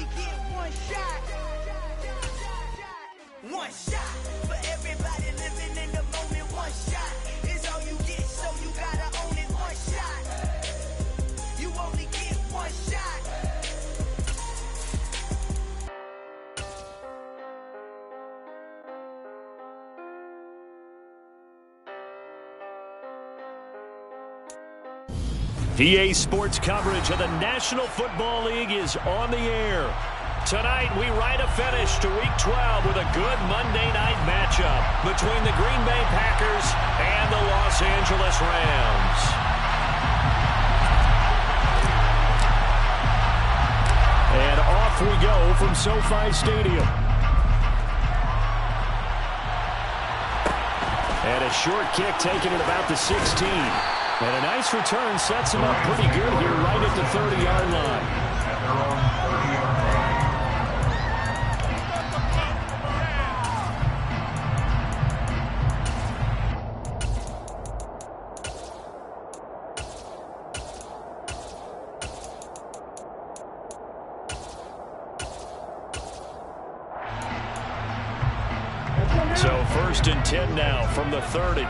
only get one shot. One shot for everybody living in the moment. One shot is all you get, so you gotta own it. One shot. You only get one shot. EA Sports coverage of the National Football League is on the air. Tonight, we write a finish to Week 12 with a good Monday night matchup between the Green Bay Packers and the Los Angeles Rams. And off we go from SoFi Stadium. And a short kick taken at about the 16. And a nice return sets him up pretty good here right at the 30-yard line. So 1st and 10 now from the 30.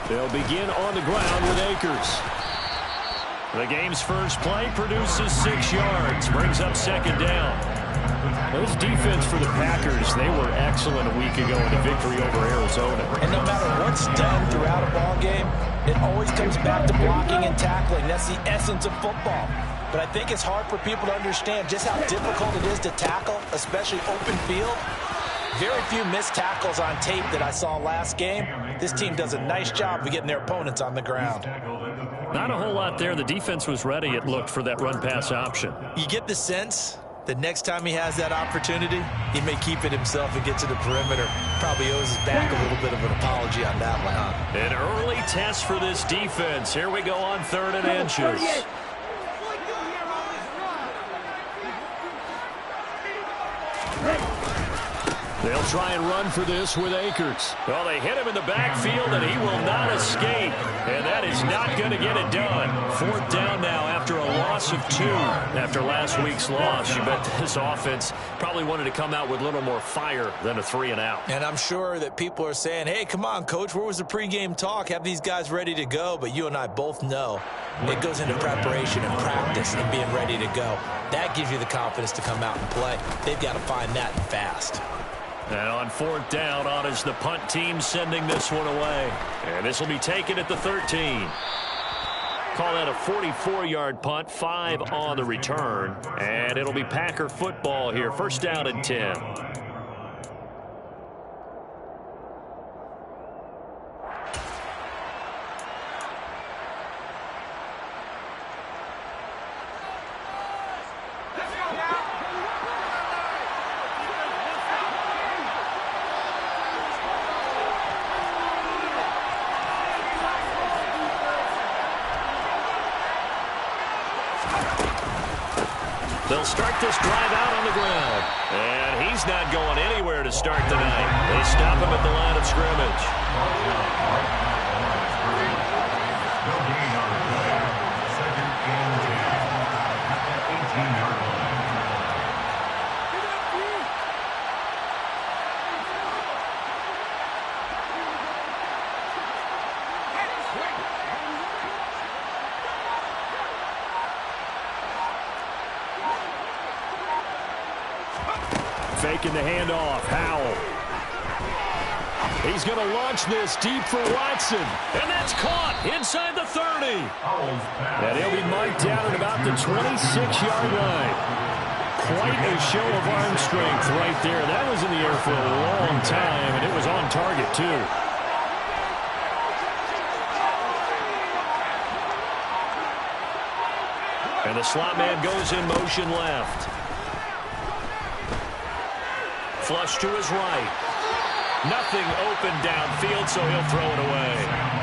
They'll begin on the ground with Akers. The game's first play produces 6 yards, brings up 2nd down. This defense for the Packers, they were excellent a week ago in a victory over Arizona. And no matter what's done throughout a ball game, it always comes back to blocking and tackling. That's the essence of football. But I think it's hard for people to understand just how difficult it is to tackle, especially open field. Very few missed tackles on tape that I saw last game. This team does a nice job of getting their opponents on the ground. Not a whole lot there. The defense was ready, it looked, for that run-pass option. You get the sense that next time he has that opportunity, he may keep it himself and get to the perimeter. Probably owes his back a little bit of an apology on that one, huh? An early test for this defense. Here we go on 3rd and inches. They'll try and run for this with Akers. Well, they hit him in the backfield, and he will not escape. And that is not going to get it done. 4th down now after a loss of 2. After last week's loss, you bet this offense probably wanted to come out with a little more fire than a 3-and-out. And I'm sure that people are saying, hey, come on, Coach, where was the pregame talk? Have these guys ready to go? But you and I both know it goes into preparation and practice and being ready to go. That gives you the confidence to come out and play. They've got to find that fast. And on 4th down, on is the punt team sending this one away. And this will be taken at the 13. Call that a 44-yard punt, 5 on the return. And it'll be Packer football here. 1st down and 10. They'll start this drive out on the ground. And he's not going anywhere to start tonight. They stop him at the line of scrimmage. Faking the handoff. Howell. He's going to launch this deep for Watson. And that's caught inside the 30. And he'll be marked down at about the 26-yard line. Quite a show of arm strength right there. That was in the air for a long time, and it was on target, too. And the slot man goes in motion left. Flush to his right. Nothing open downfield, so he'll throw it away.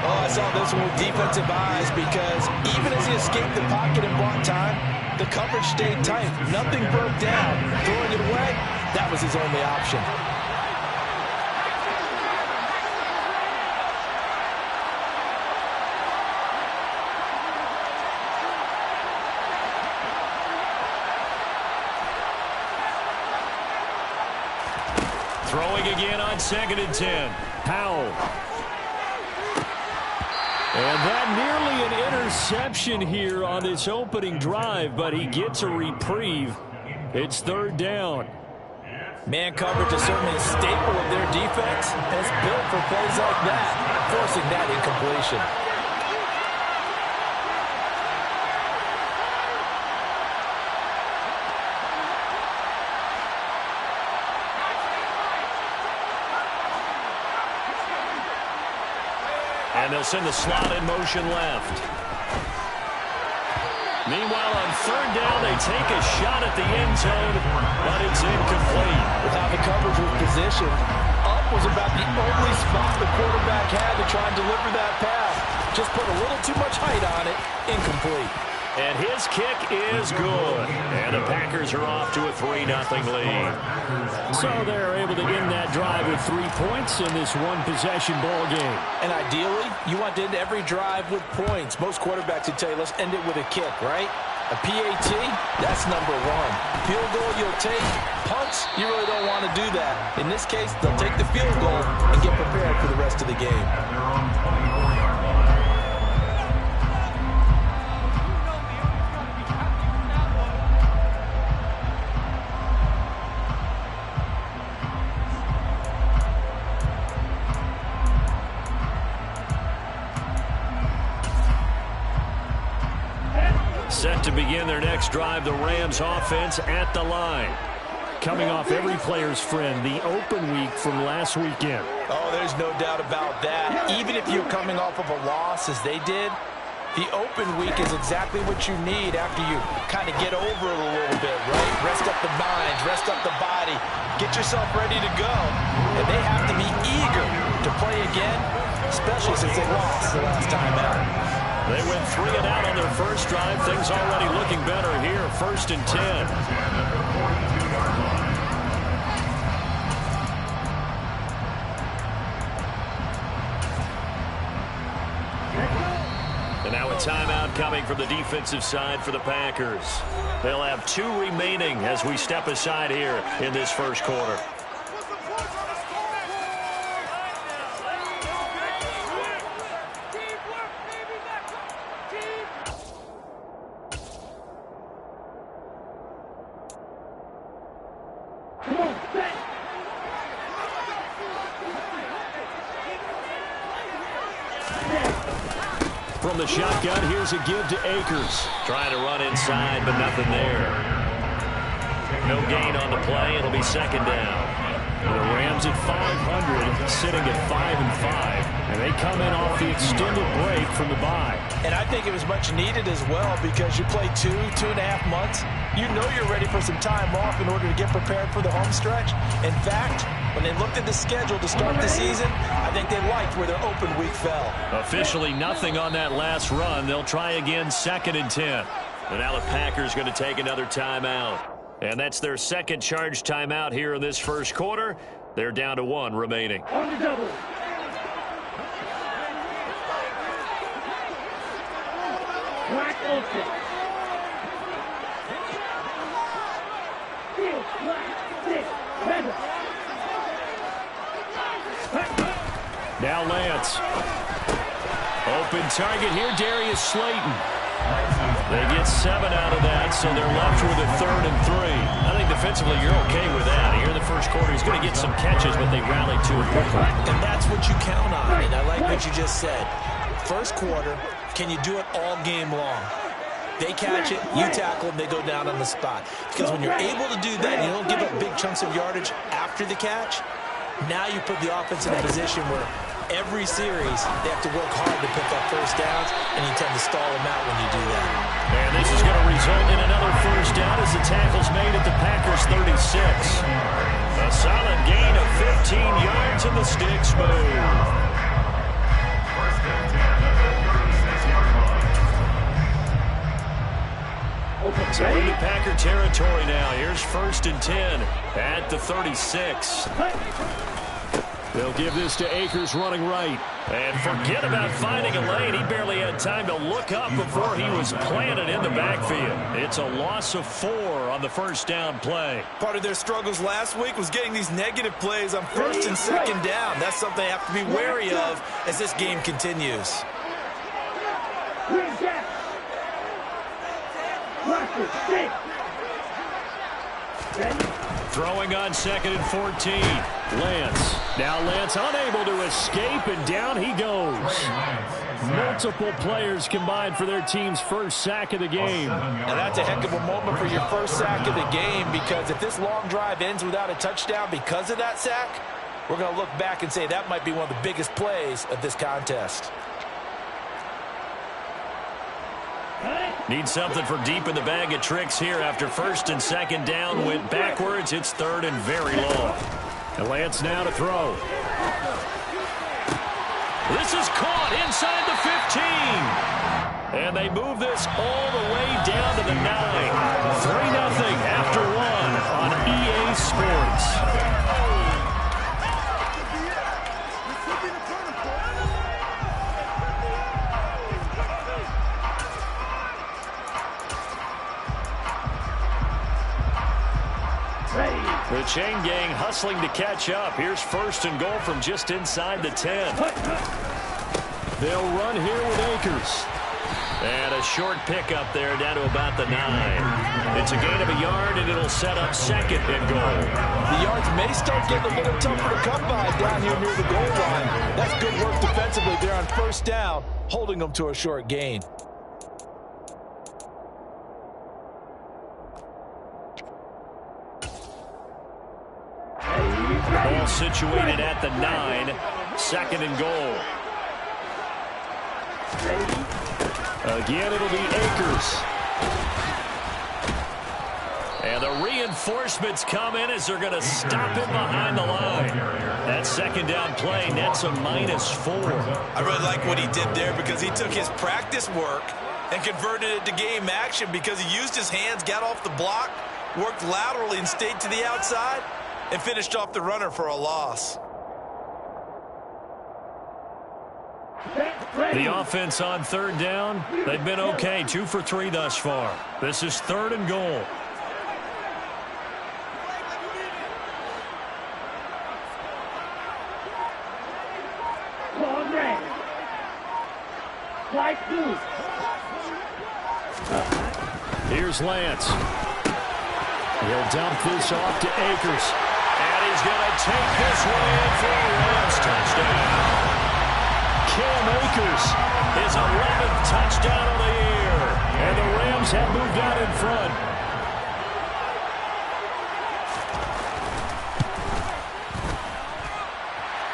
Oh, I saw this one with defensive eyes because even as he escaped the pocket and bought time, the coverage stayed tight. Nothing broke down. Throwing it away, that was his only option. Throwing again on 2nd and 10. Powell. And that nearly an interception here on this opening drive, but he gets a reprieve. It's 3rd down. Man coverage is certainly a staple of their defense, and it's built for plays like that, forcing that incompletion. And they'll send the slot in motion left. Meanwhile, on 3rd down, they take a shot at the end zone, but it's incomplete. With how the coverage was positioned, up was about the only spot the quarterback had to try and deliver that pass. Just put a little too much height on it. Incomplete. And his kick is good. And the Packers are off to a 3-0 lead. So they're able to end that drive with 3 points in this one-possession ball game. And ideally, you want to end every drive with points. Most quarterbacks would tell you, let's end it with a kick, right? A PAT, that's number 1. Field goal you'll take. Punts, you really don't want to do that. In this case, they'll take the field goal and get prepared for the rest of the game. Set to begin their next drive, the Rams offense at the line. Coming off every player's friend, the open week from last weekend. Oh, there's no doubt about that. Even if you're coming off of a loss as they did, the open week is exactly what you need after you kind of get over it a little bit, right? Rest up the mind, rest up the body, get yourself ready to go. And they have to be eager to play again, especially since they lost the last time out. They went 3 and out on their first drive. Things already looking better here. 1st and 10. And now a timeout coming from the defensive side for the Packers. They'll have 2 remaining as we step aside here in this first quarter. From the shotgun, here's a give to Akers. Trying to run inside, but nothing there. No gain on the play. It'll be 2nd down. The Rams at 500, sitting at 5-5. And they come in off the extended break from the bye. And I think it was much needed as well because you play 2.5 months. You know you're ready for some time off in order to get prepared for the home stretch. In fact, when they looked at the schedule to start the season, I think they liked where their open week fell. Officially nothing on that last run. They'll try again 2nd and 10. And now the Packers going to take another timeout. And that's their 2nd charge timeout here in this first quarter. They're down to 1 remaining. On the double. Black open. Field, black, 6, red. Now Lance. Open target here, Darius Slayton. They get 7 out of that, so they're left with a 3rd and 3. I think defensively you're okay with that. Here in the first quarter, he's going to get some catches, but they rallied to it quickly. And that's what you count on, and I like what you just said. First quarter, can you do it all game long? They catch it, you tackle them, they go down on the spot. Because when you're able to do that, you don't give up big chunks of yardage after the catch, now you put the offense in a position where every series they have to work hard to pick up first downs, and you tend to stall them out when you do that. And this is going to result in another first down as the tackle's made at the Packers 36. A solid gain of 15 yards in the sticks move. So into Packer territory now. Here's 1st and 10 at the 36. They'll give this to Akers running right. And forget about finding a lane. He barely had time to look up before he was planted in the backfield. It's a loss of 4 on the first down play. Part of their struggles last week was getting these negative plays on first and second down. That's something they have to be wary of as this game continues. Throwing on 2nd and 14. Lance. Now Lance unable to escape, and down he goes. Multiple players combined for their team's first sack of the game. And that's a heck of a moment for your first sack of the game, because if this long drive ends without a touchdown because of that sack, we're going to look back and say that might be one of the biggest plays of this contest. Need something for deep in the bag of tricks here after first and second down went backwards. It's 3rd and very long. And Lance now to throw. This is caught inside the 15. And they move this all the way down to the 9. 3-0 after 1 on EA Sports. The chain gang hustling to catch up. Here's 1st and goal from just inside the 10. They'll run here with Akers. And a short pickup there down to about the 9. It's a gain of a yard, and it'll set up 2nd and goal. The yards may start getting a little tougher to come by down here near the goal line. That's good work defensively there on first down, holding them to a short gain. Ball situated at the 9. 2nd and goal. Again, it'll be Akers. And the reinforcements come in as they're going to stop him behind the line. That 2nd down play nets a -4. I really like what he did there, because he took his practice work and converted it to game action, because he used his hands, got off the block, worked laterally and stayed to the outside, and finished off the runner for a loss. The offense on 3rd down, they've been okay, 2 for 3 thus far. This is 3rd and goal. Here's Lance. He'll dump this off to Akers. And he's going to take this one in for a Rams touchdown. Cam Akers, his 11th touchdown of the year. And the Rams have moved out in front.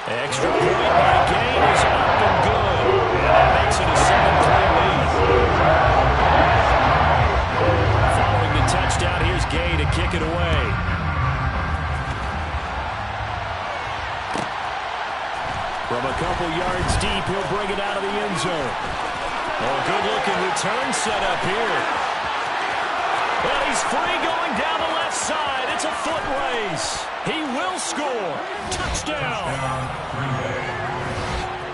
Extra point by Gain is up and good. And that makes it a 7-play lead. Following the touchdown, here's Gay to kick it away. From a couple yards deep, he'll bring it out of the end zone. Oh, good-looking return set up here. Well, he's free going down the left side. It's a foot race. He will score. Touchdown.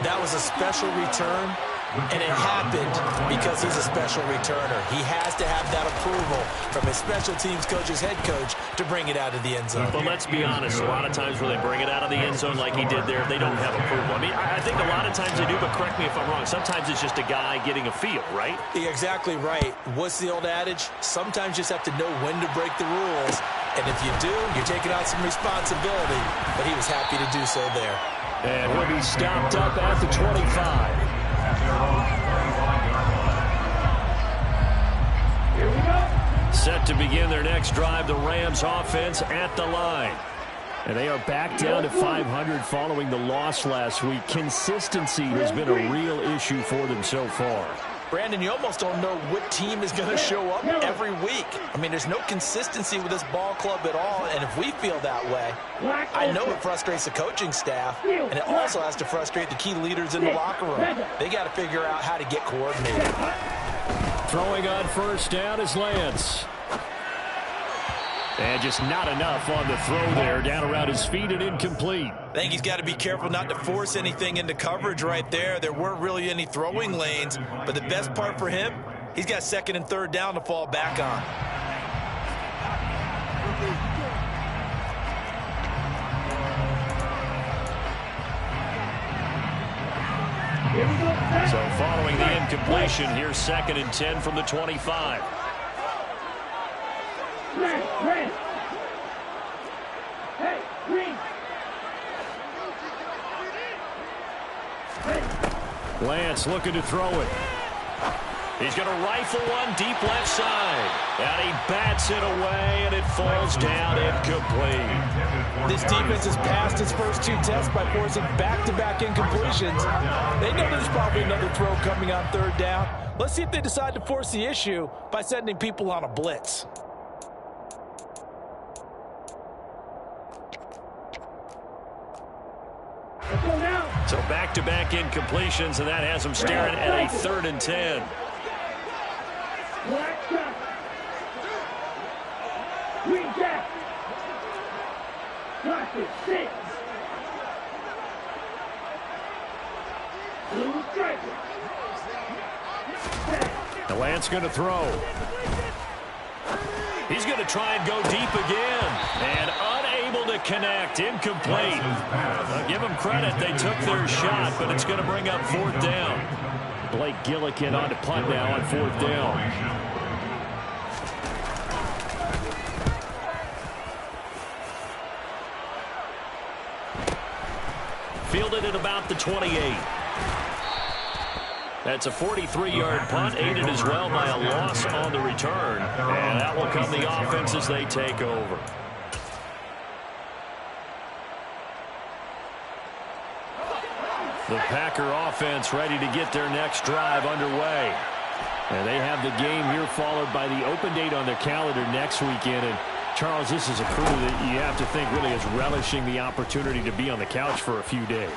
That was a special return, and it happened because he's a special returner. He has to have that approval from his special teams coach's head coach to bring it out of the end zone. But let's be honest, a lot of times when they bring it out of the end zone like he did there, they don't have approval. I mean, I think a lot of times they do, but correct me if I'm wrong. Sometimes it's just a guy getting a feel, right? You're exactly right. What's the old adage? Sometimes you just have to know when to break the rules, and if you do, you're taking on some responsibility. But he was happy to do so there. And he'll be stopped up at the 25. Set to begin their next drive, the Rams offense at the line. And they are back down to 500 following the loss last week. Consistency has been a real issue for them so far. Brandon, you almost don't know what team is going to show up every week. I mean, there's no consistency with this ball club at all, and if we feel that way, I know it frustrates the coaching staff, and it also has to frustrate the key leaders in the locker room. They got to figure out how to get coordinated. Throwing on first down is Lance. And just not enough on the throw there. Down around his feet and incomplete. I think he's got to be careful not to force anything into coverage right there. There weren't really any throwing lanes. But the best part for him, he's got second and third down to fall back on. So following the incompletion, here's second and 10 from the 25. Red. Hey, green. Lance looking to throw it. He's going to rifle one deep left side. And he bats it away, and it falls down incomplete. This defense has passed its first two tests by forcing back-to-back incompletions. They know there's probably another throw coming on third down. Let's see if they decide to force the issue by sending people on a blitz. So back-to-back incompletions, and that has them staring at a third and 10. Black shot. Green jack. Pocket 6. Blue striker. The Lance going to throw. He's going to try and go deep again. And unable to connect. Incomplete. I'll give them credit. They took their shot, but it's going to bring up fourth down. Blake Gillikin on to punt now on fourth down. Fielded at about the 28. That's a 43-yard punt, aided as well by a loss on the return. And that will come the offense as they take over. The Packer offense ready to get their next drive underway. And they have the game here followed by the open date on their calendar next weekend. And Charles, this is a crew that you have to think really is relishing the opportunity to be on the couch for a few days.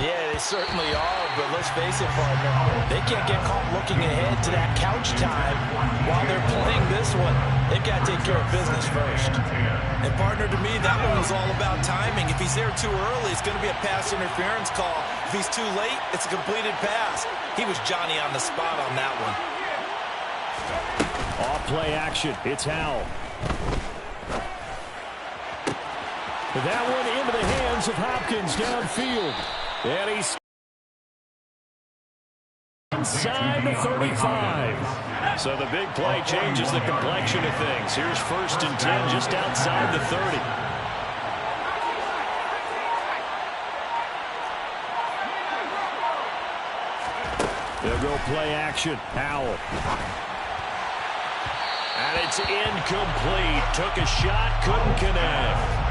Yeah, they certainly are, but let's face it, partner, they can't get caught looking ahead to that couch time while they're playing this one. They've got to take care of business first. And, partner, to me, that one was all about timing. If he's there too early, it's going to be a pass interference call. If he's too late, it's a completed pass. He was Johnny on the spot on that one. Off play action. It's Howell. That one into the hands of Hopkins downfield. And he's inside the 35. So the big play changes the complexion of things. Here's first and 10 just outside the 30. They'll go play action. Howell. And it's incomplete. Took a shot, couldn't connect.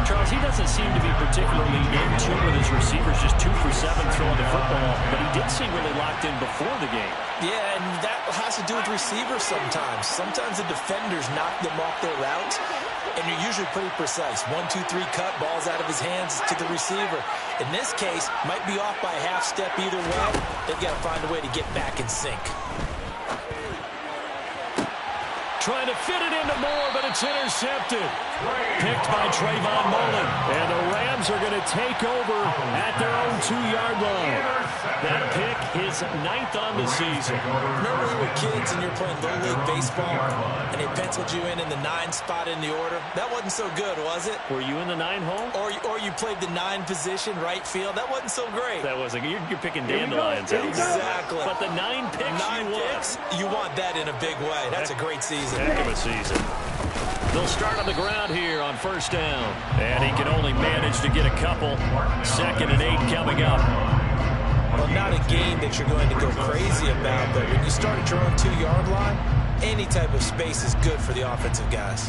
Charles, he doesn't seem to be particularly in tune with his receivers, just 2 for 7 throwing the football, but he did seem really locked in before the game. Yeah, and that has to do with receivers sometimes. Sometimes the defenders knock them off their routes, and you're usually pretty precise. 1, 2, 3 cut, ball's out of his hands to the receiver. In this case, might be off by a half step either way. They've got to find a way to get back in sync. Trying to fit it into Moore, but it's intercepted. Picked by Trayvon Mullen. And the Rams are going to take over at their own 2-yard line. That pick, his 9th on the season. Remember we were kids and you were playing Little League baseball, and they penciled you in the 9 spot in the order? That wasn't so good, was it? Were you in the 9 hole? Or you played the 9 position, right field? That wasn't so great. That wasn't. You're picking dandelions out. Exactly. But the 9 picks 9 picks, you want that in a big way. That's a great season. Heck of a season. They'll start on the ground here on first down. And he can only manage to get a couple. 2nd and 8 coming up. Well, not a game that you're going to go crazy about, but when you start at your own 2-yard line, any type of space is good for the offensive guys.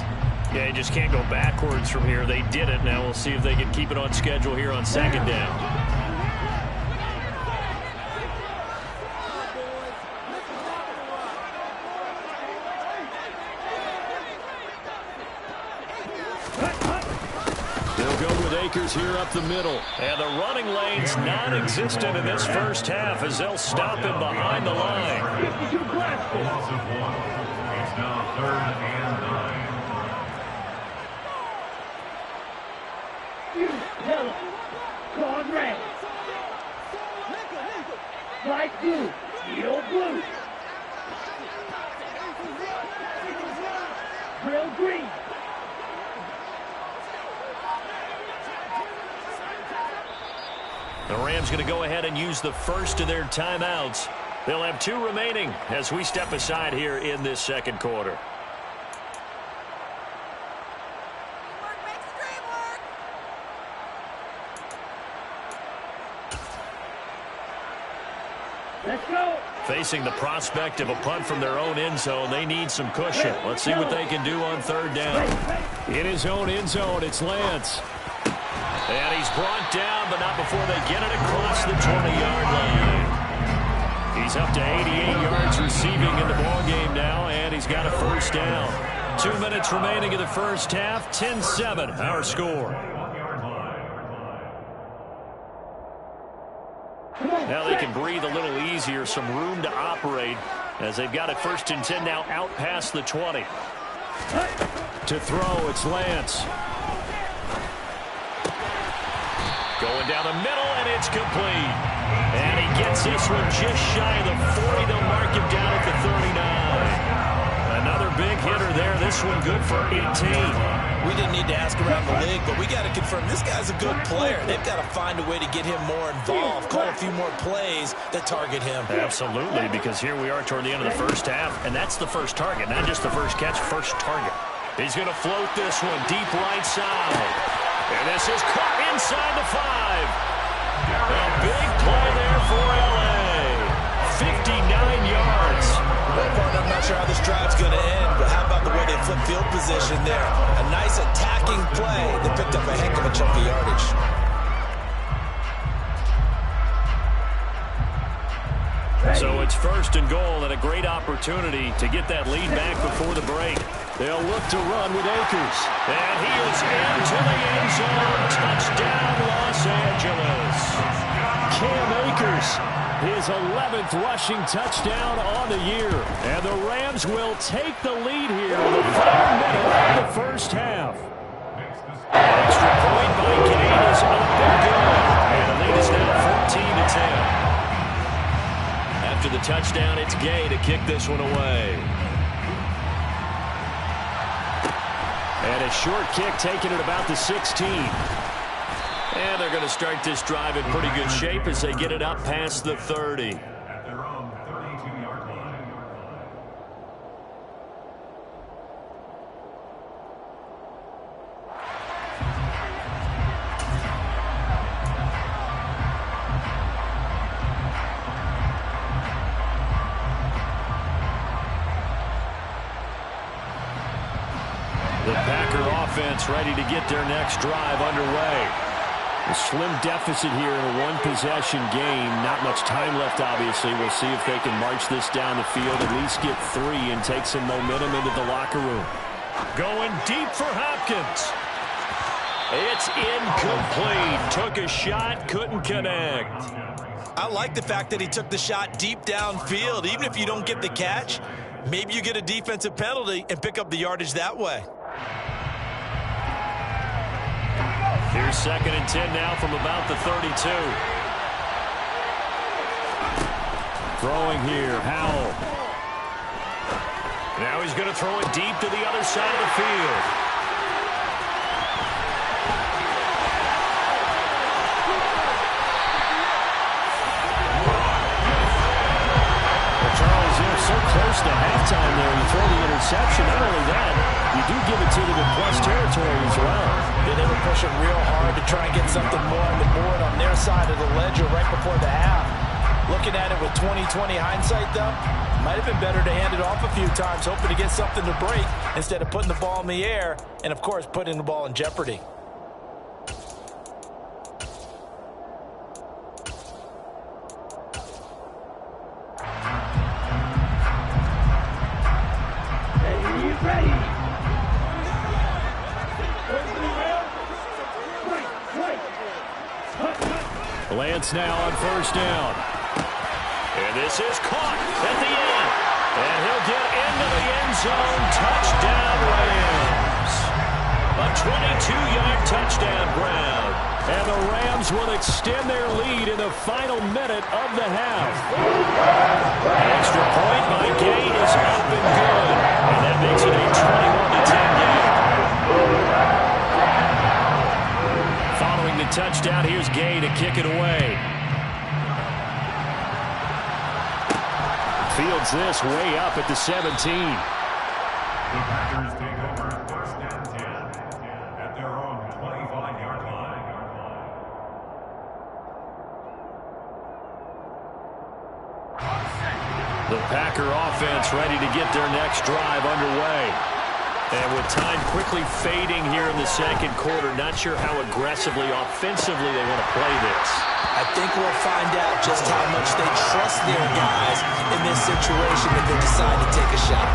Yeah, you just can't go backwards from here. They did it. Now we'll see if they can keep it on schedule here on 2nd down. Here up the middle. And the running lane's non-existent in this first half as they'll stop him behind the line. Refuse, yellow. Card red. Flag blue, yield blue. Drill green. The Rams going to go ahead and use the first of their timeouts. They'll have 2 remaining as we step aside here in this second quarter. Let's go. Facing the prospect of a punt from their own end zone, they need some cushion. Let's see what they can do on third down. In his own end zone, it's Lance. And he's brought down, but not before they get it across the 20-yard line. He's up to 88 yards receiving in the ballgame now, and he's got a first down. 2 minutes remaining in the first half, 10-7 our score. Now they can breathe a little easier, some room to operate as they've got it 1st and 10 now out past the 20. To throw, it's Lance. Going down the middle, and it's complete. And he gets this one just shy of the 40. They'll mark him down at the 39. Another big hitter there. This one good for 18. We didn't need to ask around the league, but we got to confirm this guy's a good player. They've got to find a way to get him more involved, call a few more plays that target him. Absolutely, because here we are toward the end of the first half, and that's the first target, not just the first catch, first target. He's going to float this one deep right side. And this is caught inside the 5. A big play there for L.A. 59 yards. Well, partner, I'm not sure how this drive's going to end, but how about the way they flip field position there? A nice attacking play that picked up a heck of a chunk of yardage. So it's 1st and goal and a great opportunity to get that lead back before the break. They'll look to run with Akers. And he is into the end zone. Touchdown, Los Angeles. Cam Akers, his 11th rushing touchdown on the year. And the Rams will take the lead here in the final minute of the first half. Extra point by Gay is up and good. And the lead is now 14-10. After the touchdown, it's Gay to kick this one away. And a short kick taken at about the 16. And they're going to start this drive in pretty good shape as they get it up past the 30. The Packer offense ready to get their next drive underway. A slim deficit here in a one-possession game. Not much time left, obviously. We'll see if they can march this down the field, at least get 3, and take some momentum into the locker room. Going deep for Hopkins. It's incomplete. Took a shot, couldn't connect. I like the fact that he took the shot deep downfield. Even if you don't get the catch, maybe you get a defensive penalty and pick up the yardage that way. Here's 2nd and 10 now from about the 32. Throwing here, Howell. Now he's going to throw it deep to the other side of the field. Charles, they're so close to halftime there. You throw the interception. Not only that, you do give it to them in plus territory as well. They were pushing real hard to try and get something more on the board on their side of the ledger right before the half. Looking at it with 20/20 hindsight, though, might have been better to hand it off a few times, hoping to get something to break instead of putting the ball in the air and, of course, putting the ball in jeopardy. Lance now on 1st down. And this is caught at the end. And he'll get into the end zone. Touchdown, Rams. A A 22-yard touchdown grab. And the Rams will extend their lead in the final minute of the half. An extra point by Gay is up and good. And that makes it a 21-10 game. Following the touchdown, here's Gay to kick it away. Fields this way up at the 17. The Packers take over first and 10 at their own 25-yard line. The Packer offense ready to get their next drive underway. And with time quickly fading here in the second quarter, not sure how aggressively, offensively they want to play this. I think we'll find out just how much they trust their guys in this situation if they decide to take a shot.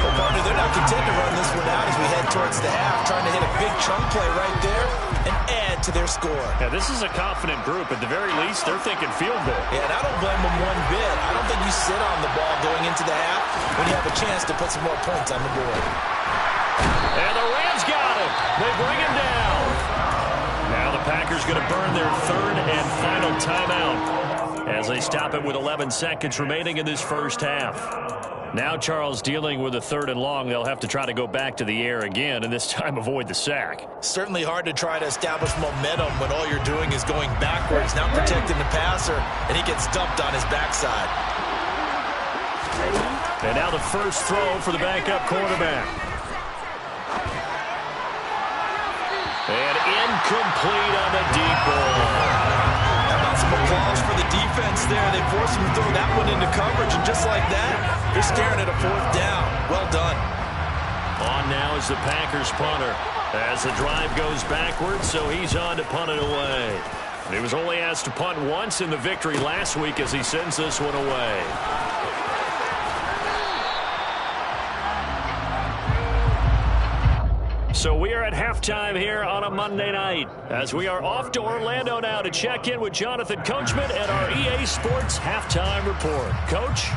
Well, partner, they're not content to run this one out as we head towards the half, trying to hit a big chunk play right there and add to their score. Yeah, this is a confident group. At the very least, they're thinking field goal. Yeah, and I don't blame them one bit. I don't think you sit on the ball going into the half when you have a chance to put some more points on the board. And the Rams got him. They bring him down. Now the Packers going to burn their third and final timeout as they stop it with 11 seconds remaining in this first half. Now Charles dealing with a third and long. They'll have to try to go back to the air again and this time avoid the sack. Certainly hard to try to establish momentum when all you're doing is going backwards, not protecting the passer, and he gets dumped on his backside. And now the first throw for the backup quarterback. And incomplete on the deep ball. How about some applause for the defense there? They forced him to throw that one into coverage, and just like that, they're staring at a fourth down. Well done. On now is the Packers punter as the drive goes backwards, so he's on to punt it away. And he was only asked to punt once in the victory last week as he sends this one away. So we are at halftime here on a Monday night as we are off to Orlando now to check in with Jonathan Coachman and our EA Sports Halftime Report. Coach?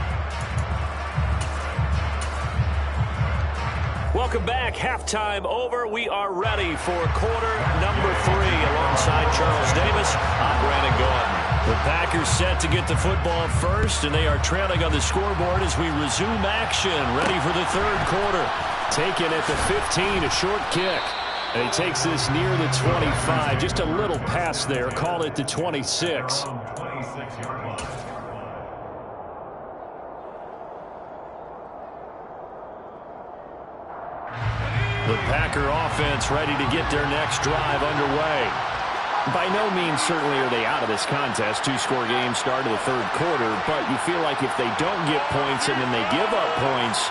Welcome back. Halftime over. We are ready for quarter number 3 alongside Charles Davis. I'm Brandon Gotw. The Packers set to get the football first, and they are trailing on the scoreboard as we resume action, ready for the third quarter. Taken at the 15, a short kick. And he takes this near the 25, just a little past there. Call it the 26. The Packer offense ready to get their next drive underway. By no means certainly are they out of this contest. Two-score game start of the third quarter, but you feel like if they don't get points and then they give up points,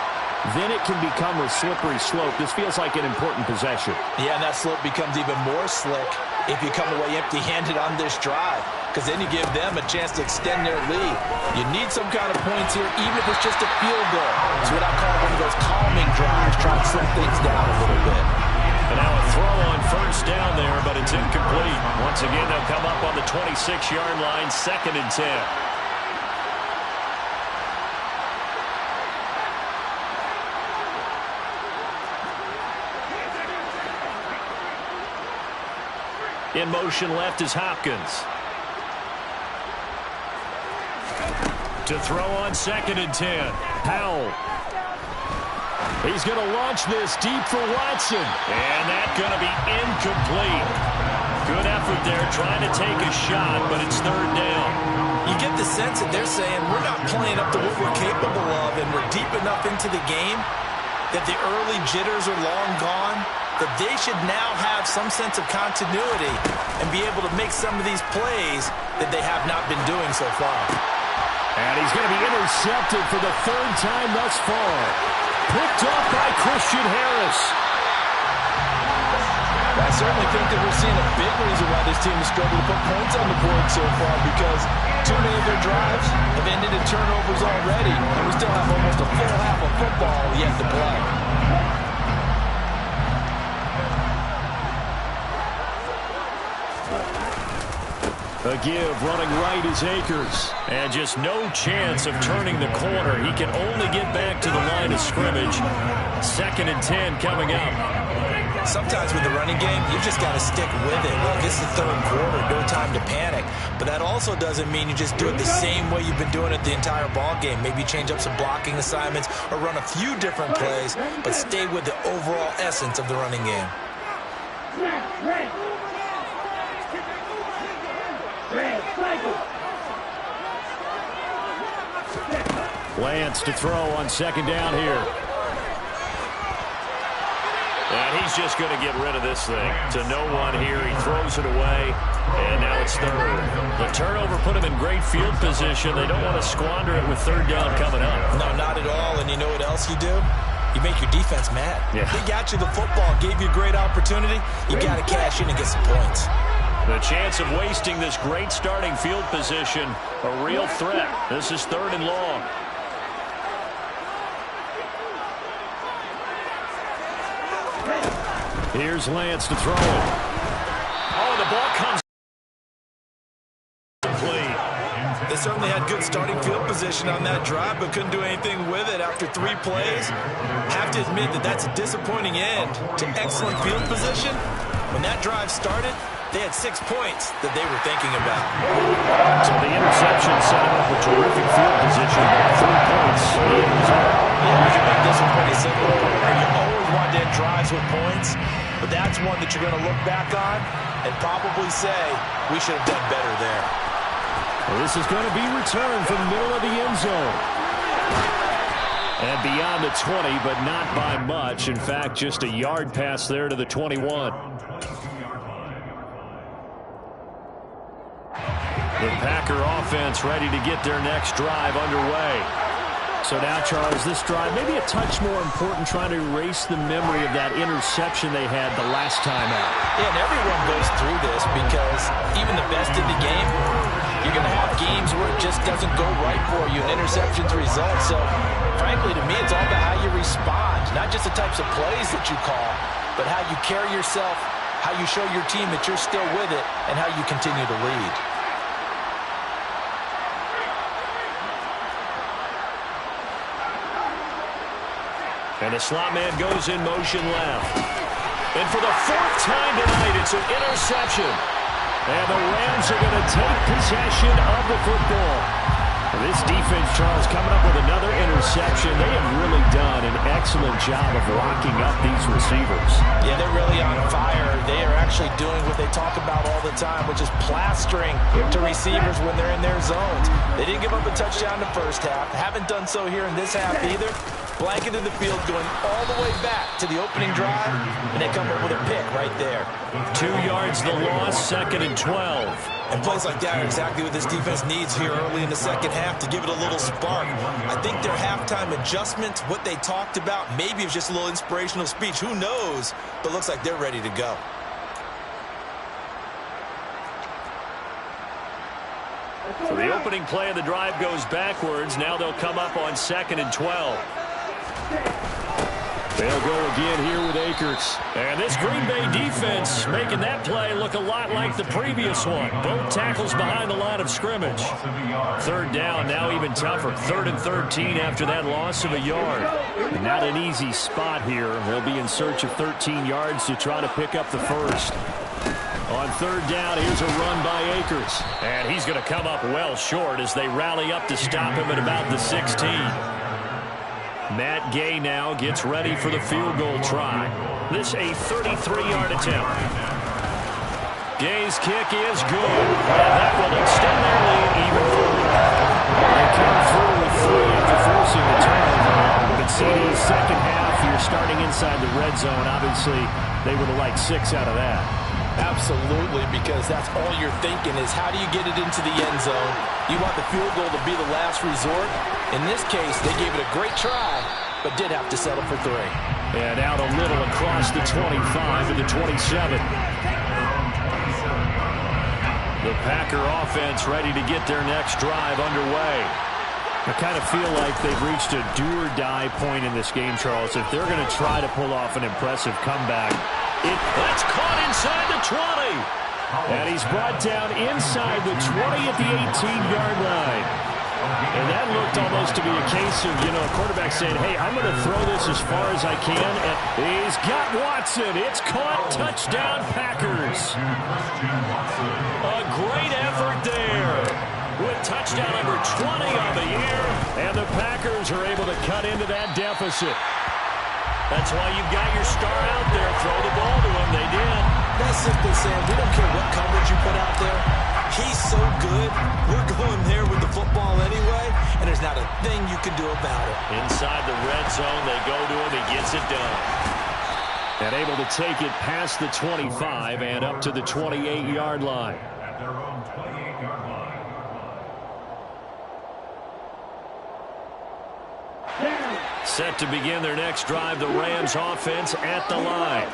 then it can become a slippery slope. This feels like an important possession. Yeah, and that slope becomes even more slick if you come away empty-handed on this drive, because then you give them a chance to extend their lead. You need some kind of points here, even if it's just a field goal. It's what I call one of those calming drives, trying to slow things down a little bit. And now a throw on first down there, but it's incomplete. Once again, they'll come up on the 26-yard line, 2nd and 10. In motion left is Hopkins. To throw on 2nd and 10. Powell. He's going to launch this deep for Watson. And that's going to be incomplete. Good effort there trying to take a shot, but it's third down. You get the sense that they're saying we're not playing up to what we're capable of, and we're deep enough into the game that the early jitters are long gone, that they should now have some sense of continuity and be able to make some of these plays that they have not been doing so far. And he's going to be intercepted for the third time thus far. Picked up by Christian Harris. I certainly think that we're seeing a big reason why this team has struggled to put points on the board so far, because too many of their drives have ended in turnovers already, and we still have almost a full half of football yet to play. A give running right is Akers. And just no chance of turning the corner. He can only get back to the line of scrimmage. 2nd and 10 coming up. Sometimes with the running game, you've just got to stick with it. Look, it's the 3rd quarter, no time to panic. But that also doesn't mean you just do it the same way you've been doing it the entire ball game. Maybe change up some blocking assignments or run a few different plays, but stay with the overall essence of the running game. Lance to throw on 2nd down here. And he's just going to get rid of this thing. To no one here. He throws it away. And now it's 3rd. The turnover put him in great field position. They don't want to squander it with 3rd down coming up. No, not at all. And you know what else you do? You make your defense mad. Yeah. They got you the football, gave you a great opportunity. You got to cash in and get some points. The chance of wasting this great starting field position, a real threat. This is 3rd and long. Here's Lance to throw it. Oh, the ball comes complete. They certainly had good starting field position on that drive, but couldn't do anything with it after 3 plays. Have to admit that that's a disappointing end to excellent field position. When that drive started, they had 6 points that they were thinking about. So the interception set him up with terrific field position, but 3 points. Yeah, we can make this one pretty simple. You always want to end drives with points, but that's one that you're going to look back on and probably say, we should have done better there. Well, this is going to be returned from the middle of the end zone. And beyond the 20, but not by much. In fact, just a yard pass there to the 21. The Packer offense ready to get their next drive underway. So now, Charles, this drive maybe a touch more important, trying to erase the memory of that interception they had the last time out. Yeah, and everyone goes through this because even the best in the game, you're going to have games where it just doesn't go right for you, and interceptions result. So, frankly, to me, it's all about how you respond, not just the types of plays that you call, but how you carry yourself, how you show your team that you're still with it, and how you continue to lead. And the slot man goes in motion left. And for the 4th time tonight, it's an interception. And the Rams are going to take possession of the football. This defense, Charles, coming up with another interception. They have really done an excellent job of locking up these receivers. Yeah, they're really on fire. They are actually doing what they talk about all the time, which is plastering to receivers when they're in their zones. They didn't give up a touchdown in the first half. Haven't done so here in this half either. Blanketed the field, going all the way back to the opening drive, and they come up with a pick right there. 2 yards the loss, 2nd and 12. And plays like that are exactly what this defense needs here early in the second half to give it a little spark. I think their halftime adjustments, what they talked about, maybe it's just a little inspirational speech. Who knows? But looks like they're ready to go. So the opening play of the drive goes backwards. Now they'll come up on 2nd and 12. They'll go again here with Akers. And this Green Bay defense making that play look a lot like the previous one. Both tackles behind the line of scrimmage. 3rd down, now even tougher. 3rd and 13 after that loss of a yard. Not an easy spot here. They'll be in search of 13 yards to try to pick up the first. On 3rd down, here's a run by Akers. And he's going to come up well short as they rally up to stop him at about the 16. Matt Gay now gets ready for the field goal try. This a 33-yard attempt. Gay's kick is good. And that will extend their lead even further. They come through with 3 after forcing the turnover. But CD's second half, you're starting inside the red zone. Obviously, they would have liked 6 out of that. Absolutely, because that's all you're thinking is how do you get it into the end zone? You want the field goal to be the last resort. In this case, they gave it a great try, but did have to settle for 3. And out a little across the 25 to the 27. The Packer offense ready to get their next drive underway. I kind of feel like they've reached a do-or-die point in this game, Charles. If they're going to try to pull off an impressive comeback, that's caught inside the 20. And he's brought down inside the 20 at the 18-yard line. And that looked almost to be a case of, a quarterback saying, hey, I'm going to throw this as far as I can. And he's got Watson. It's caught. Touchdown, Packers. A great effort there with touchdown number 20 on the year. And the Packers are able to cut into that deficit. That's why you've got your star out there. Throw the ball to him. They did. That's simply saying we don't care what coverage you put out there. He's so good, we're going there with the football anyway, and there's not a thing you can do about it. Inside the red zone, they go to him. He gets it done. And able to take it past the 25 and up to the 28-yard line. At their own 28-yard line. Set to begin their next drive, the Rams offense at the line.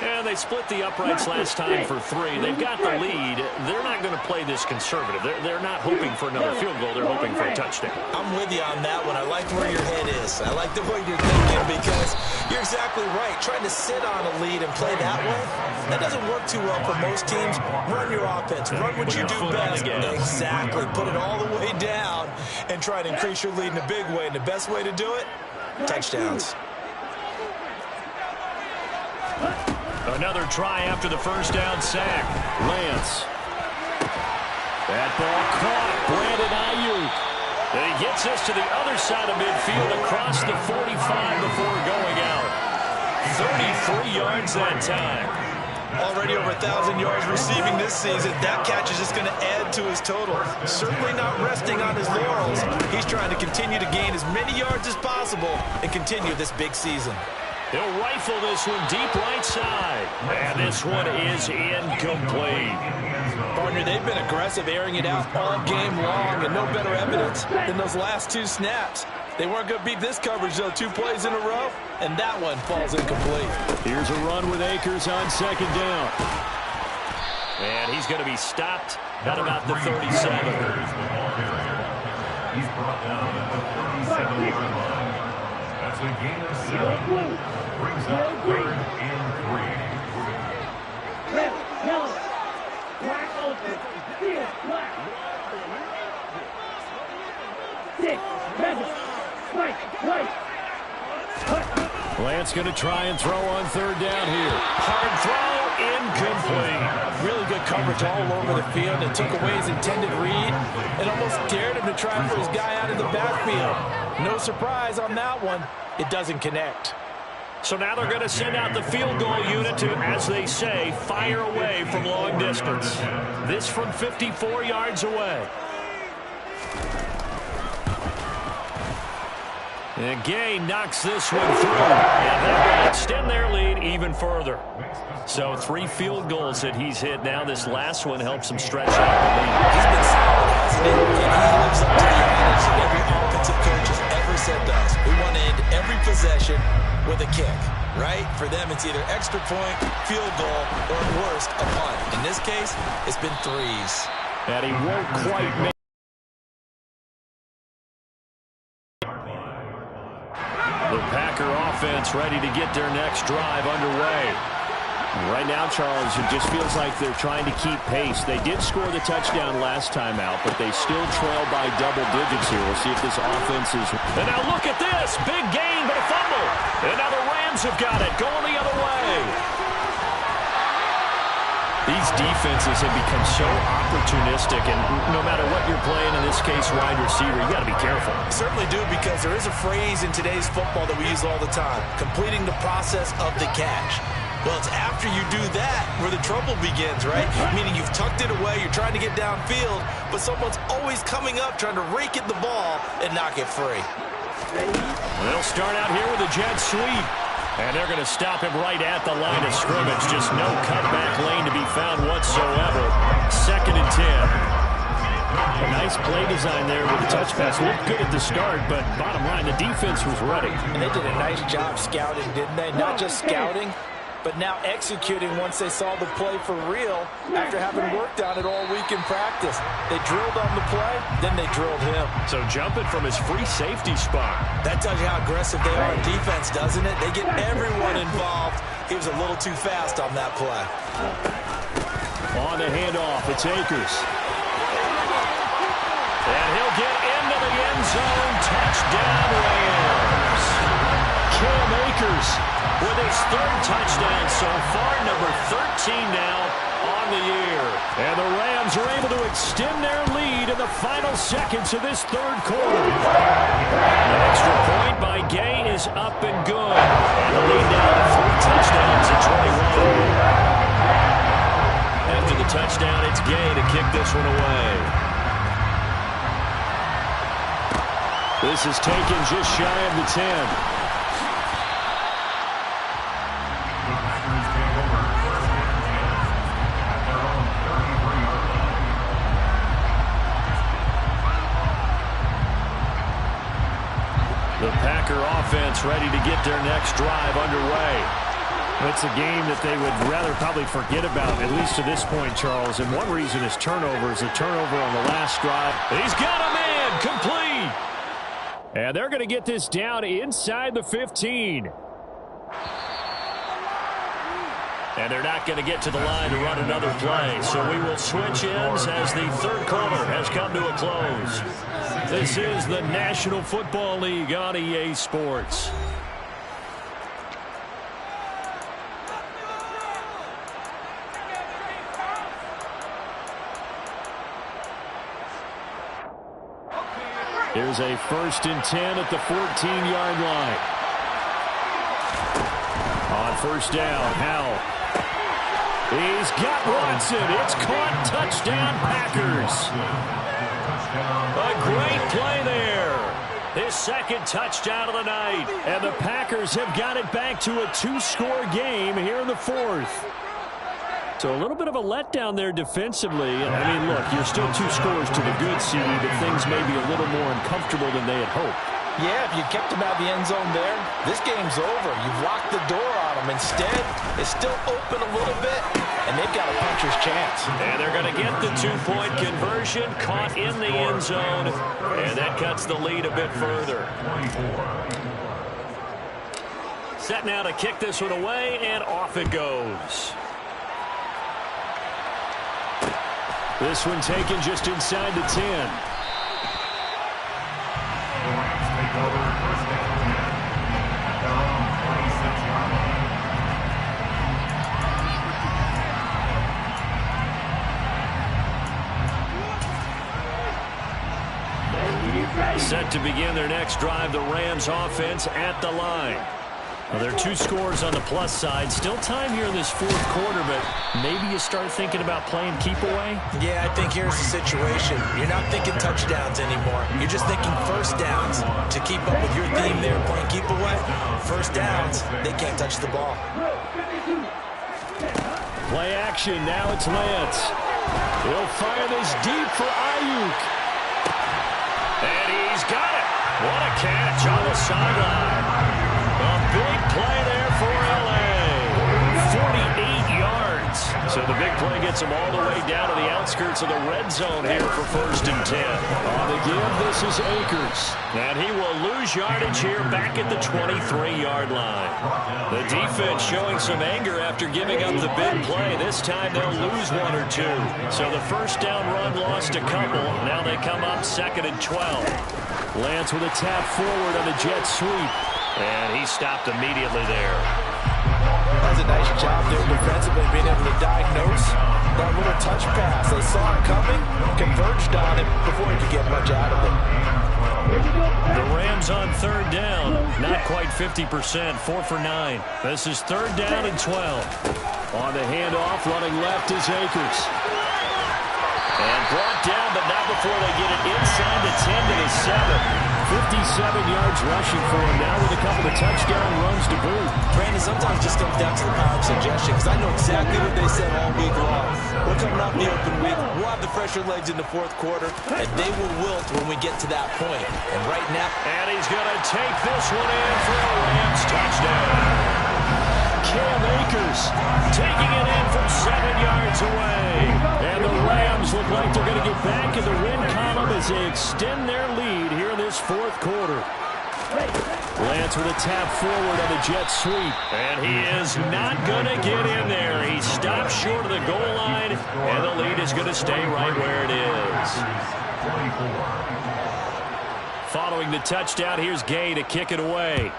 And they split the uprights last time for 3. They've got the lead. They're not going to play this conservative. They're not hoping for another field goal. They're hoping for a touchdown. I'm with you on that one. I like where your head is. I like the way you're thinking because you're exactly right. Trying to sit on a lead and play that way, that doesn't work too well for most teams. Run your offense. Run what you do best. Exactly. Put it all the way down and try to increase your lead in a big way. And the best way to do it, touchdowns. Another try after the first down sack. Lance. That ball caught. Brandon Ayuk. And he gets us to the other side of midfield across the 45 before going out. 33 yards that time. Already over 1,000 yards receiving this season. That catch is just going to add to his total. Certainly not resting on his laurels. He's trying to continue to gain as many yards as possible and continue this big season. He'll rifle this one deep right side. And this one is incomplete. Partner, they've been aggressive, airing it out all game long, and no better evidence than those last 2 snaps. They weren't going to beat this coverage, though, 2 plays in a row, and that one falls incomplete. Here's a run with Akers on second down. And he's going to be stopped at about the 37. He's brought down at the 37-yard line. That's a gain of 7. Brings up 3rd and 3. Red, yellow, black open, steel, black. 6, 7, white, white. Lance going to try and throw on third down here. Hard throw, incomplete. Really good coverage all over the field. It took away his intended read and almost dared him to try for his guy out of the backfield. No surprise on that one. It doesn't connect. So now they're going to send out the field goal unit to, as they say, fire away from long distance. This from 54 yards away. And Gay knocks this one through. And they're going to extend their lead even further. So 3 field goals that he's hit now. This last one helps him stretch out the lead. He's been solid, hasn't he? And he lives up to the adage that every offensive coach has ever said to us. We want to end every possession with a kick, right? For them, it's either extra point, field goal, or at worst, a punt. In this case, it's been 3s. And he won't quite make. The Packer offense ready to get their next drive underway. Right now, Charles, it just feels like they're trying to keep pace. They did score the touchdown last time out, but they still trail by double digits here. We'll see if this offense is... And now look at this. Big gain, but a fumble. And now the Rams have got it, going the other way. These defenses have become so opportunistic, and no matter what you're playing, in this case, wide receiver, you got to be careful. Certainly do, because there is a phrase in today's football that we use all the time, completing the process of the catch. Well, it's after you do that where the trouble begins, right? Meaning you've tucked it away, you're trying to get downfield, but someone's always coming up trying to rake at the ball and knock it free. They'll start out here with a jet sweep. And they're going to stop him right at the line of scrimmage. Just no cutback lane to be found whatsoever. 2nd and 10. A nice play design there with the touch pass. Looked good at the start, but bottom line, the defense was ready. And they did a nice job scouting, didn't they? Not just scouting, but now executing once they saw the play for real after having worked on it all week in practice. They drilled on the play, then they drilled him. So jumping from his free safety spot. That tells you how aggressive they are on defense, doesn't it? They get everyone involved. He was a little too fast on that play. On the handoff, it's Akers. And he'll get into the end zone. Touchdown, Rams. Cam Akers with his third touchdown so far, number 13 now on the year. And the Rams are able to extend their lead in the final seconds of this third quarter. An extra point by Gay is up and good. And the lead now to 3 touchdowns at 21. After the touchdown, it's Gay to kick this one away. This is taken just shy of the 10. The Packer offense ready to get their next drive underway. It's a game that they would rather probably forget about, at least to this point, Charles. And one reason is turnovers. A turnover on the last drive. He's got a man, complete. And they're going to get this down inside the 15. And they're not going to get to the line to run another play. So we will switch ends as the third quarter has come to a close. This is the National Football League on EA Sports. Here's a 1st and 10 at the 14-yard line. On first down, Howell. He's got Watson. It's caught. Touchdown, Packers. A great play there. His second touchdown of the night. And the Packers have got it back to a 2-score game here in the 4th. So a little bit of a letdown there defensively. I mean, look, you're still 2 scores to the good, CD, but things may be a little more uncomfortable than they had hoped. Yeah, if you kept them out of the end zone there, this game's over. You've locked the door on them. Instead, it's still open a little bit, and they've got a puncher's chance. And they're going to get the 2-point conversion, caught in the end zone, and that cuts the lead a bit further. Set now to kick this one away, and off it goes. This one taken just inside the 10. Set to begin their next drive, the Rams offense at the line. Well, there are 2 scores on the plus side. Still time here in this 4th quarter, but maybe you start thinking about playing keep away? Yeah, I think here's the situation. You're not thinking touchdowns anymore. You're just thinking first downs. To keep up with your theme there, playing keep away, first downs, they can't touch the ball. Play action. Now it's Lance. He'll fire this deep for Ayuk. And he's got it. What a catch on the sideline. A big play there for L.A. 48 yards. So the big play gets them all the way down to the outskirts of the red zone here for 1st and 10. On the give, this is Akers. And he will lose yardage here back at the 23-yard line. The defense showing some anger after giving up the big play. This time they'll lose 1 or 2. So the first down run lost a couple. Now they come up 2nd and 12. Lance with a tap forward on the jet sweep. And he stopped immediately there. That's a nice job there defensively, being able to diagnose that little touch pass. They saw it coming, converged on it before he could get much out of it. The Rams on 3rd down, not quite 50%, 4 for 9. This is 3rd down and 12. On the handoff, running left is Akers. And brought down, but not before they get it inside the 10 to the 7. 57 yards rushing for him now with a couple of touchdown runs to boot. Brandon, sometimes just comes down to the power of suggestion, because I know exactly what they said all week long. We're coming off the open week. We'll have the fresher legs in the 4th quarter, and they will wilt when we get to that point. And right now... And he's going to take this one in for a Rams touchdown. Cam Akers taking it in from 7 yards away. And the Rams look like they're going to get back in the win column as they extend their lead here in this 4th quarter. Lance with a tap forward on the jet sweep. And he is not going to get in there. He stopped short of the goal line, and the lead is going to stay right where it is. Following the touchdown, here's Gay to kick it away.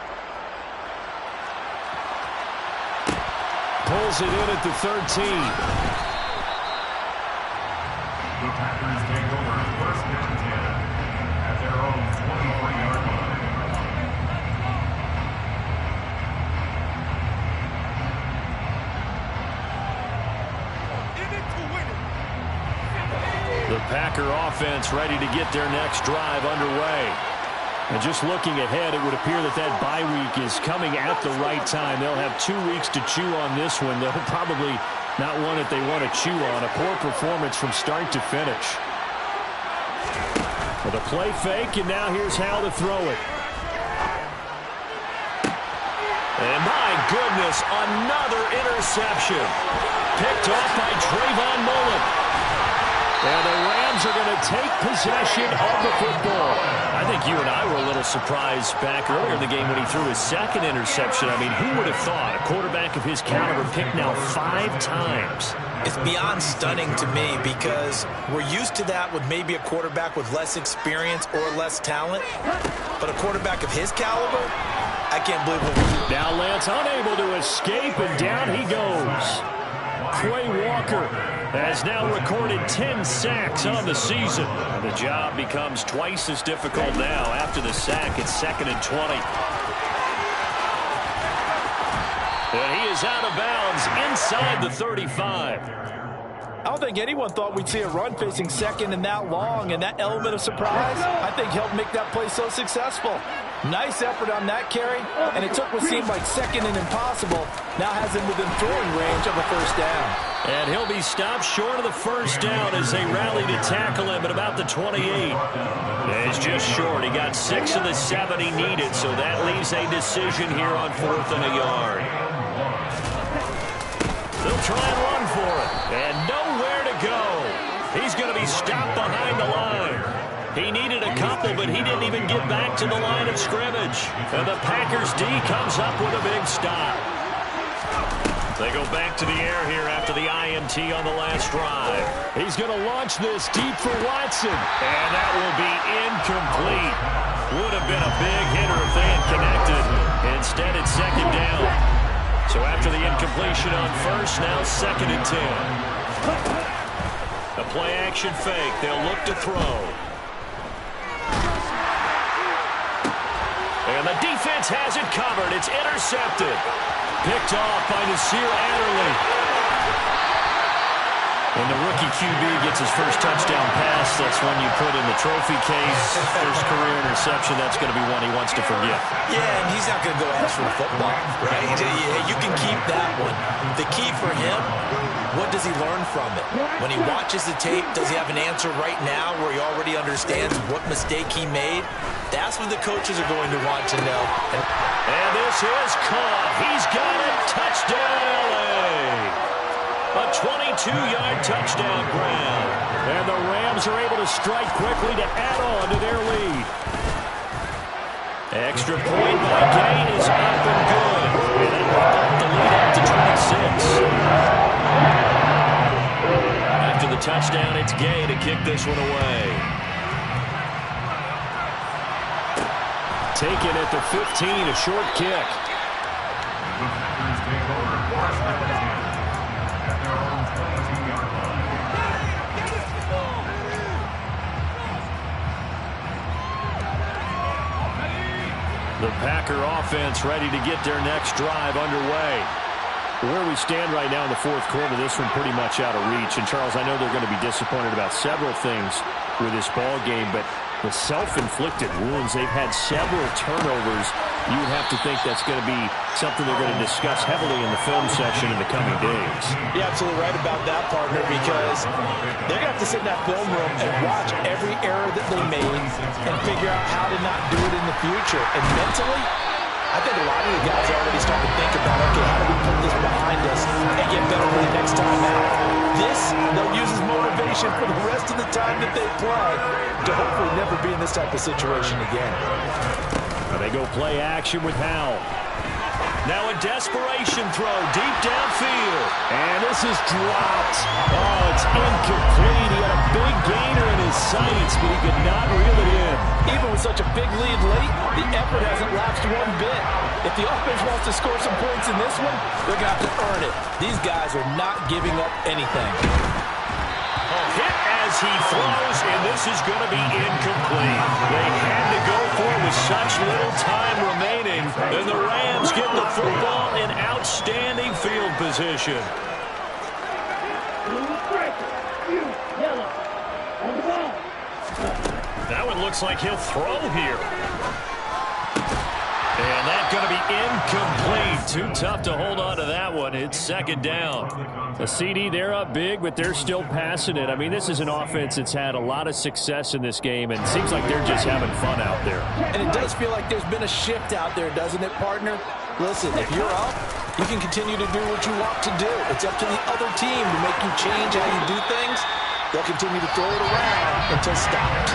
Pulls it in at the 13. The Packers take over first and 10 at their own 23-yard line. The Packer offense ready to get their next drive underway. And just looking ahead, it would appear that that bye week is coming at the right time. They'll have 2 weeks to chew on this one. They'll probably not one that they want to chew on. A poor performance from start to finish. With a play fake, and now here's how to throw it. And my goodness, another interception. Picked off by Trayvon Mullen. And the Rams are going to take possession of the football. I think you and I were a little surprised back earlier in the game when he threw his second interception. I mean, who would have thought a quarterback of his caliber picked now 5 times? It's beyond stunning to me because we're used to that with maybe a quarterback with less experience or less talent. But a quarterback of his caliber, I can't believe it. Now Lance unable to escape, and down he goes. Quay Walker has now recorded 10 sacks on the season. And the job becomes twice as difficult now after the sack. It's 2nd and 20. And he is out of bounds inside the 35. I don't think anyone thought we'd see a run facing second and that long, and that element of surprise, I think, helped make that play so successful. Nice effort on that carry, and it took what seemed like second and impossible. Now has him within throwing range of a first down. And he'll be stopped short of the first down as they rally to tackle him at about the 28. He's just short. He got 6 of the 7 he needed, so that leaves a decision here on 4th and a yard. They'll try and run for it, and nowhere to go. He's going to be stopped behind the line. He needed a couple, but he didn't even get back to the line of scrimmage. And the Packers D comes up with a big stop. They go back to the air here after the INT on the last drive. He's going to launch this deep for Watson. And that will be incomplete. Would have been a big hitter if they had connected. Instead, it's 2nd down. So after the incompletion on first, now 2nd and 10. A play action fake. They'll look to throw. And the defense has it covered. It's intercepted. Picked off by Nasir Adderley. When the rookie QB gets his first touchdown pass, that's when you put in the trophy case. First career interception, that's going to be one he wants to forget. Yeah, and he's not going to go ask for the football, right? You can keep that one. The key for him, what does he learn from it? When he watches the tape, does he have an answer right now where he already understands what mistake he made? That's what the coaches are going to want to know. And this is caught. He's got it. Touchdown, L.A. A 22-yard touchdown grab. And the Rams are able to strike quickly to add on to their lead. Extra point by Gay is up and good. And that will bump the lead up to 26. After the touchdown, it's Gay to kick this one away. Taken at the 15, a short kick. The Packers take over first and 10 at their own 22-yard line. The Packer offense ready to get their next drive underway. Where we stand right now in the 4th quarter, this one pretty much out of reach. And, Charles, I know they're going to be disappointed about several things with this ball game, but the self-inflicted wounds, they've had several turnovers. You would have to think that's going to be something they're going to discuss heavily in the film session in the coming days. You're absolutely right about that, partner, because they're going to have to sit in that film room and watch every error that they made and figure out how to not do it in the future. And mentally, I think a lot of the guys are already starting to think about, okay, how do we put this behind us and get better for the next time out? This, they'll use as motivation for the rest of the time that they play to hopefully never be in this type of situation again. They go play action with Howell. Now a desperation throw deep downfield. And this is dropped. Oh, it's incomplete. He had a big gainer in his sights, but he could not reel it in. Even with such a big lead late, the effort hasn't lapsed one bit. If the offense wants to score some points in this one, they're going to have to earn it. These guys are not giving up anything. Hit as he throws, and this is going to be incomplete. They had to go for it with such little time remaining, and the Rams get the football in outstanding field position. That one looks like he'll throw here. And that's going to be incomplete. Too tough to hold on to that one. It's second down. The CD, they're up big, but they're still passing it. I mean, this is an offense that's had a lot of success in this game, and it seems like they're just having fun out there. And it does feel like there's been a shift out there, doesn't it, partner? Listen, if you're up, you can continue to do what you want to do. It's up to the other team to make you change how you do things. They'll continue to throw it around until stopped.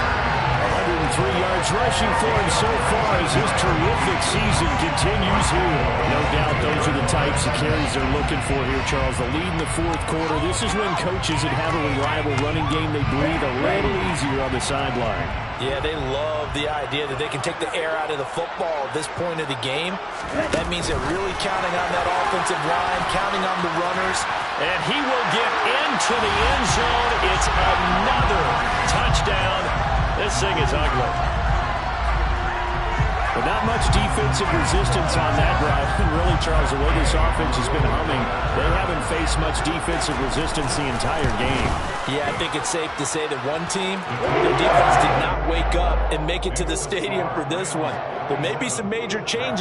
103 yards rushing for him so far as his terrific season continues here. No doubt those are the types of carries they're looking for here, Charles. The lead in the fourth quarter. This is when coaches that have a reliable running game, they breathe a little easier on the sideline. Yeah, they love the idea that they can take the air out of the football at this point of the game. That means they're really counting on that offensive line, counting on the runners. And he will get into the end zone. It's another touchdown. This thing is ugly. But not much defensive resistance on that drive. And really, Charles, the way this offense has been humming, they haven't faced much defensive resistance the entire game. Yeah, I think it's safe to say that one team, their defense did not wake up and make it to the stadium for this one. There may be some major changes.